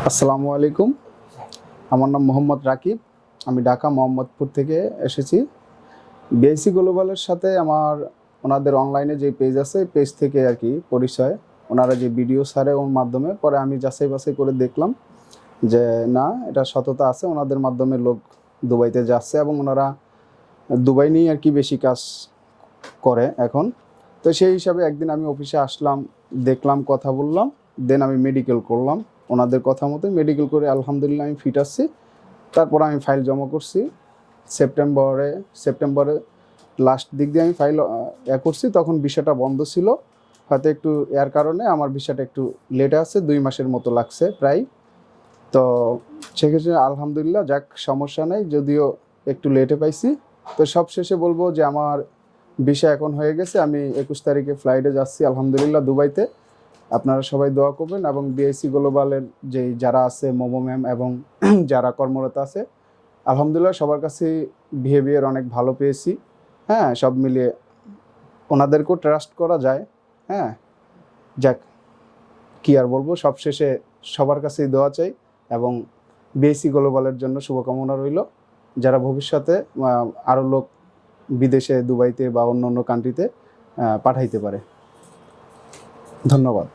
আসসালামু আলাইকুম। আমার নাম মোহাম্মদ রাকিব। আমি ঢাকা মোহাম্মদপুর থেকে এসেছি। বিআইসি গ্লোবালের সাথে আমার ওনাদের অনলাইনে যে পেজ আছে, পেজ থেকে আর কি পরিচয়। ওনারা যে ভিডিও ছাড়ে ওর মাধ্যমে পরে আমি যাচাই বাছাই করে দেখলাম যে না, এটা সততা আছে। ওনাদের মাধ্যমে লোক দুবাইতে যাচ্ছে এবং ওনারা দুবাই নিয়ে আর কি বেশি কাজ করে এখন। তো সেই হিসাবে একদিন আমি অফিসে আসলাম, দেখলাম, কথা বললাম, দেন আমি মেডিকেল করলাম। ওনাদের কথা মতো মেডিকেল করে আলহামদুলিল্লাহ আমি ফিট আসছি। তারপর আমি ফাইল জমা করছি সেপ্টেম্বরে লাস্ট দিক দিয়ে আমি ফাইল করছি। তখন ভিসাটা বন্ধ ছিল, হয়তো একটু এর কারণে আমার ভিসাটা একটু লেটে আছে, 2 মাসের মতো লাগছে প্রায়। তো সেক্ষেত্রে আলহামদুলিল্লাহ, যাক, সমস্যা নেই, যদিও একটু লেটে পাইছি। তো সবশেষে বলবো যে আমার ভিসা এখন হয়ে গেছে। আমি 21 তারিখে ফ্লাইটে যাচ্ছি আলহামদুলিল্লাহ দুবাইতে। আপনারা সবাই দোয়া করবেন এবং বিআইসি গ্লোবালের যেই যারা আছে, মোমো ম্যাম এবং যারা কর্মরত আছে, আলহামদুলিল্লাহ সবার কাছে বিহেভিয়ার অনেক ভালো পেয়েছি। হ্যাঁ, সব মিলিয়ে ওনাদেরকেও ট্রাস্ট করা যায়। হ্যাঁ, যাক, কী আর বলবো, সবশেষে সবার কাছেই দোয়া চাই এবং বিআইসি গ্লোবালের জন্য শুভকামনা রইল, যারা ভবিষ্যতে আরও লোক বিদেশে, দুবাইতে বা অন্য অন্য কান্ট্রিতে পাঠাইতে পারে। ধন্যবাদ।